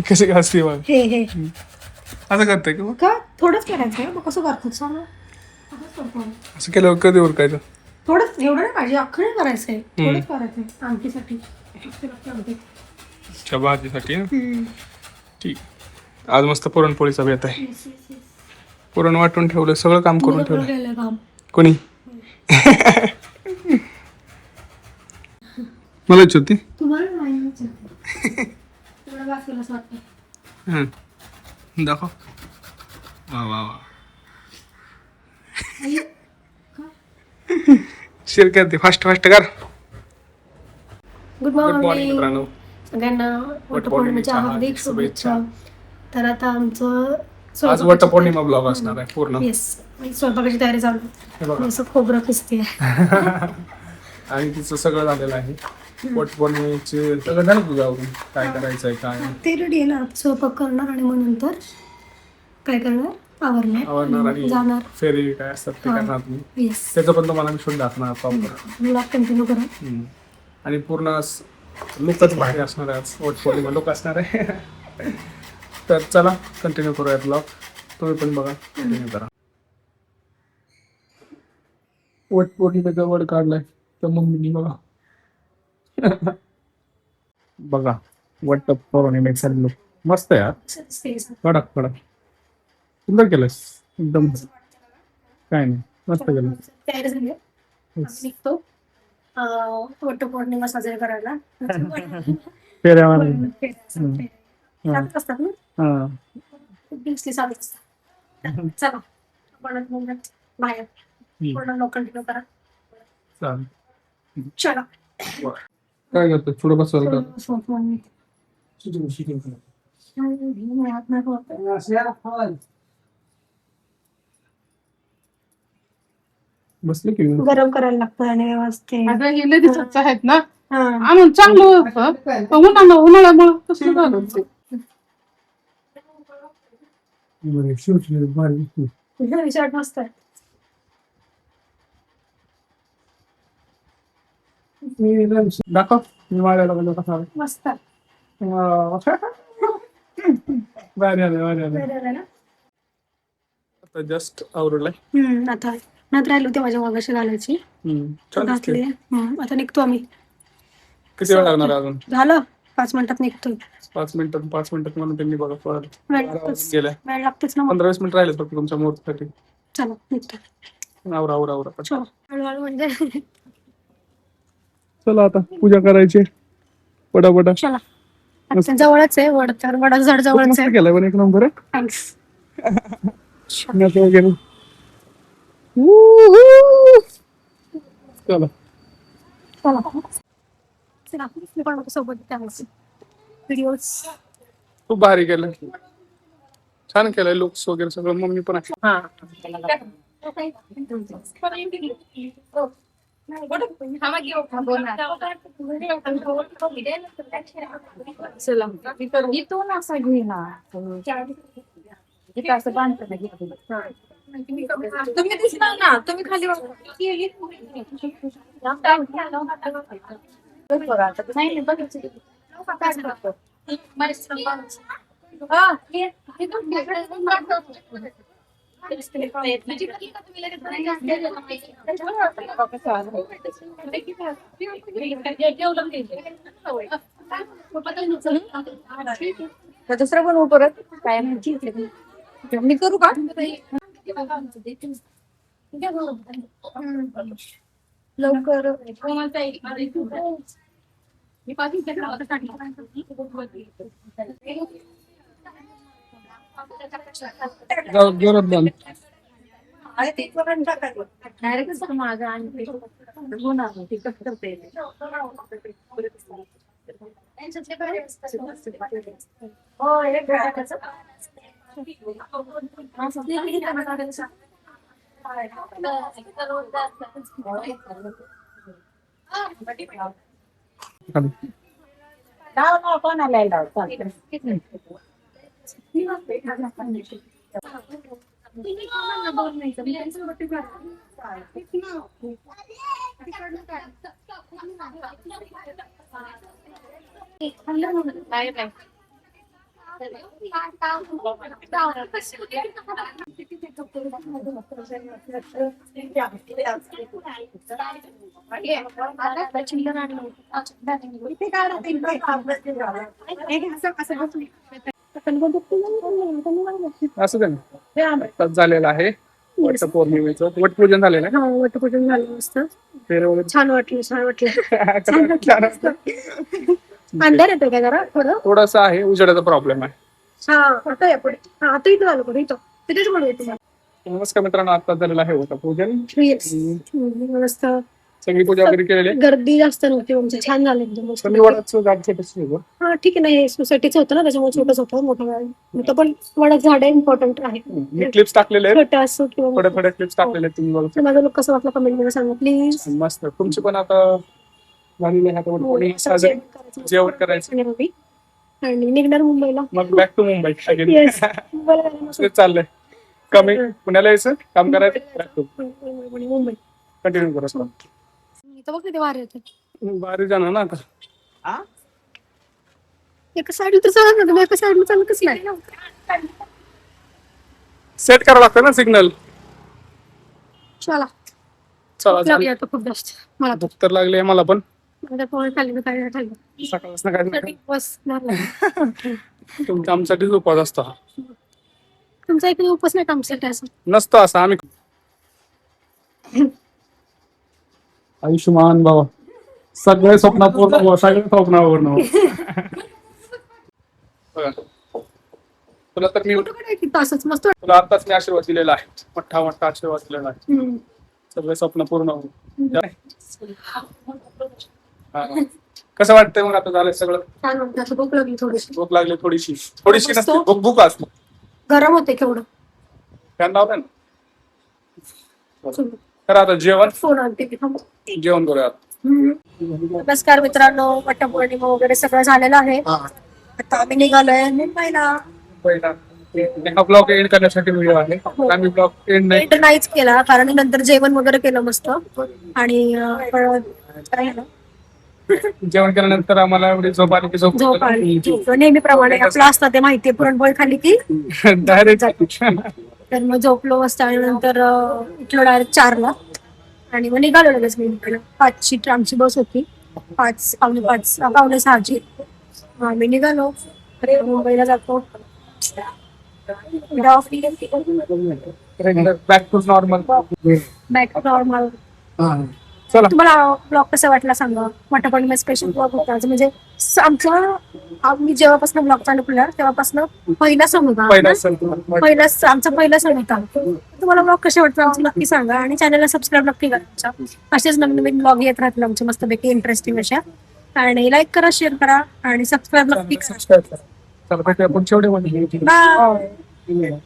कसे घासते बघ हे हे असं करते का मग? का थोडंच करायचं आहे मग कसं करतो सांग असं केल्यावर कधी उरकायचं? थोडंच एवढं नाही पाहिजे अख्खं नाही करायचं आहे थोडंच करायचं आहे आमटीसाठी अच्छा भाजीसाठी ना? ठीक. आज मस्त पुरणपोळीचा बेत आहे. पुरण वाटून ठेवलं, सगळं काम करून ठेवलं. केलं काम कोणी? मला होती. तुम्हाला नाही थोडं वाचलं असं वाटतं दाखव. वा वा वा. शेअर करते फास्ट फास्ट कर. गुड गुड मॉर्निंग मॉर्निंग मित्रांनो. सगळ्यांना वटपौर्णिमेच्या हार्दिक शुभेच्छा. तर आता आमचं आज वटपौर्णिमा ब्लॉग असणार आहे पूर्ण. येस स्वयंपाकाची तयारी चालू हे बघा. आहे. असं खोबरं खिसते आणि तिचं सगळं झालेलं आहे. वटपौर्णिमेचे सगळं झालं तुझ्या आवरून काय करायचंय काय ते रेडी आहे ना स्वयंपाक करणार आणि मग नंतर काय करणार आवरणार आवरणार आणि जाणार फेरी काय असतात ते करणार तुम्ही. येस त्याचं पण तुम्हाला मी शूट दाखवणार प्रॉपर. ब्लॉग कंटिन्यू करा आणि पूर्ण लुकच भारी असणार आहे. आज वटपौर्णिमा लुक असणार आहे. तर चला कंटिन्यू करूया ब्लॉग. तुम्ही पण बघा कंटिन्यू करा. वटपौर्णिमेचा वड काढलाय तर मम्मीनी बघा. बघा वटपौर्णिमेचा लुक मस्त आहे यार. कडक कडक सुंदर केलंस एकदम. काय नाही मस्त केलं. तयारी झाली आहे. निघतो वटपौर्णिमा साजरी करायला. फेऱ्या मारायला. चालत असतात ना दिसली चालत असतात. चला आपण मग बाहेर पूर्ण लोक कंटिन्यू करा. चालेल. चला काय करतो पुढे बसवायला बसले की गरम करायला लागतं आणि वाजते आता हे लेडीजच आहेत ना हा आणून चांगलं होतं पण उन्हाळ्यामुळे तसं झालं ते. विचार मस्त आहे. दाखव मी मारायला गेलो कसा आहे. मस्त भारी आले भारी आले. आहे ना. आता जस्ट आवडलाय. आता नंतर राहिली होती माझ्या मागाशी घालायची घातली. आता निघतो आम्ही. किती वेळ लागणार आहे अजून? झालं 5 मिनिटात निघतोय. 5 मिनिटात म्हणून त्यांनी बघा वेळ लागतोच. गेल्या. वेळ लागतेच ना मग. 15-20 मिनिट राहिले फक्त तुमच्या मुहूर्तासाठी. चला निघतो. आवरा चलो हळूहळू म्हणजे चला आता पूजा करायची पटापटा. चला आता जवळच आहे वड तर वडा झाड जवळच आहे. केलाय पण एक नंबर आहे. थँक्स. वगैरे चला चला मी पण सोबत त्यावेळेस व्हिडिओज खूप भारी केलं. छान केलंय लुक्स वगैरे सगळं. मम्मी पण आहे. चला इथून असं घेणार इथं असं बांधतं ना. तुम्ही दिसणार ना तुम्ही खाली नाही बघायचं. दुसरं पण परत काय मी करू का लवकर जोरात बांध. डायरेक्ट माझं आणि होणार ते कट करते. कोणाला असं ते ना आत्ताच झालेलं आहे वटपौर्णिमेचं वटपूजन झालेलं आहे. वटपूजन झालं मस्त. फेरे वगैरे छान वाटलं छान वाटलं. छान वाटलं. अंधार येतोय का जरा थोडं? थोडासा आहे उजेडाचा प्रॉब्लेम आहे. हा आता या पुढे. हा आता इथं आलं पुढे इथं तिथेच म्हणू येतो. नमस्कार मित्रांनो, आता झालेलं आहे वटपूजन. मस्त सगळी पूजा वगैरे केलेली आहे. गर्दी जास्त नव्हती म्हणजे छान झालं एकदम मस्त. कमी वडाचं झाड छोटंसं होतं. हा ठीक आहे ना, हे सोसायटीचं होतं ना त्याच्यामुळे छोटंच होतं. मोठं पण वडाचं झाड इम्पॉर्टंट आहे. मी क्लिप्स टाकलेले आहेत, छोटं असो किंवा थोडे क्लिप्स टाकलेले आहेत तुम्ही बघा. माझं लोक कसं वाटलं कमेंट मध्ये सांगा प्लीज. मस्त. तुमची पण आता झालेली आहे. आता वटपौर्णिमा साजरी जेवण करायचं आणि निघणार मुंबईला. मग back to Mumbai again. Yes. मुंबईला जायला मस्त. तेच चाललंय. कमी पुण्याला यायचं काम करायचं बॅक टू मुंबई कंटिन्यू करायचं. इथं बघ ते वारे येते. बाहेर जाणार ना आता. एका साईडला तर चालत ना, तुम्ही एका साईडला चालतच नाही. सेट करावं लागतं ना सिग्नल. चला चला लागली आता खूप जास्त मला भूक तर लागली आहे मला पण. तर पोहे खाल्ली काय खाल्लं सकाळपासून काय नाही. बस झालं. तुमच्या आमच्यासाठीच उपवास असतो हा. तुमचा एक उपवास नाही का आमच्यासाठी असं? नसतो असं आम्ही. आयुष्यमान बाबा सगळे स्वप्न पूर्ण हो, सगळे स्वप्न पूर्ण हो. बघा. तुला तर मी फोटो काढायची तासच मस्त तुला आताच मी आशीर्वाद दिलेला आहे. मोठा मोठा आशीर्वाद दिलेला आहे. वाटतं. सगळे स्वप्न पूर्ण हो. हा. कसं वाटतंय मग आता झालंय सगळं? छान वाटतं. आता भूक लागली थोडीशी. भूक लागली थोडीशी नसते भूक भूक असते. गरम होते केवढं. फॅन लावताय ना. तर आता फोन आणते की थांब. जेवण करूया. नमस्कार मित्रांनो, वटपौर्णिमा वगैरे सगळं झालेलं आहे. आता आम्ही निघालोय मुंबईला. पहिला हा ब्लॉग एंड करण्यासाठी व्हिडिओ आहे. आम्ही ब्लॉग एंड नाही एंड नाहीच केला कारण नंतर जेवण वगैरे केलं मस्त. आणि काय झालं? जेवण केल्यानंतर आम्हाला एवढी झोप आली की झोप आली. नेहमीप्रमाणे आपलं असतं ते माहितीये, पुरणपोळी खाली की डायरेक्ट. तर मग झोपलो मस्त आणि नंतर उठलो डायरेक्ट 4ला आणि मग निघालो लगेच मुंबईला. 5ची आमची बस होती. 5 पावणे 6ची आम्ही निघालो. मुंबईला जातो. Back to normal. Back to normal. चला. तुम्हाला ब्लॉग कसा वाटला सांगा. वटपौर्णिमा स्पेशल ब्लॉग होता म्हणजे आम्ही जेव्हापासून ब्लॉग चालू केला तेव्हापासून पहिला सण होता. आमचा पहिला सण होता. तुम्हाला ब्लॉग कसे वाटतात आमचं नक्की सांगा आणि चॅनलला सबस्क्राईब नक्की करा. असेच नवीन नवीन ब्लॉग येत राहतील आमचे मस्तपैकी इंटरेस्टिंग अशा. आणि लाईक करा, शेअर करा आणि सबस्क्राईब नक्की करा. चला भेटूया पुढच्या व्हिडिओमध्ये. बाय.